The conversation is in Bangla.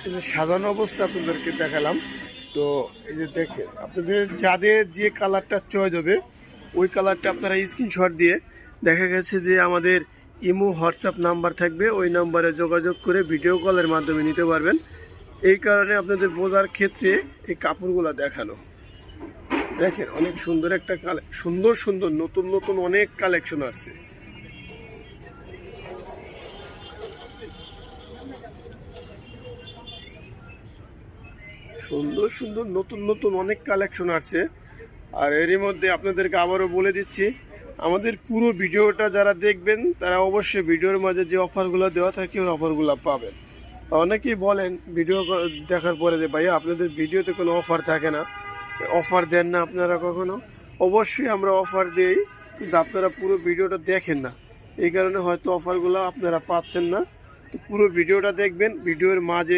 এই যে সাজানো অবস্থা আপনাদেরকে দেখালাম। তো এই যে দেখেন, আপনাদের যাদের যে কালারটা চয়েস হবে ওই কালারটা আপনারা স্ক্রিনশট দিয়ে দেখা গেছে যে আমাদের ইমো হোয়াটসঅ্যাপ নাম্বার থাকবে, ওই নাম্বারে যোগাযোগ করে ভিডিও কলের মাধ্যমে নিতে পারবেন। এই কারণে আপনাদের বোঝার ক্ষেত্রে এই কাপড়গুলো দেখানো। দেখেন অনেক সুন্দর একটা সুন্দর সুন্দর নতুন নতুন অনেক কালেকশন আছে। সুন্দর সুন্দর নতুন নতুন অনেক কালেকশন আছে। আর এরই মধ্যে আপনাদেরকে আবারও বলে দিচ্ছি, আমাদের পুরো ভিডিওটা যারা দেখবেন তারা অবশ্যই ভিডিওর মাঝে যে অফারগুলো দেওয়া থাকে ওই অফারগুলো পাবেন। অনেকেই বলেন ভিডিও দেখার পরে যে ভাইয়া আপনাদের ভিডিওতে কোনো অফার থাকে না, অফার দেন না আপনারা কখনো। অবশ্যই আমরা অফার দিই, কিন্তু আপনারা পুরো ভিডিওটা দেখেন না, এই কারণে হয়তো অফারগুলো আপনারা পাচ্ছেন না। তো পুরো ভিডিওটা দেখবেন, ভিডিওর মাঝে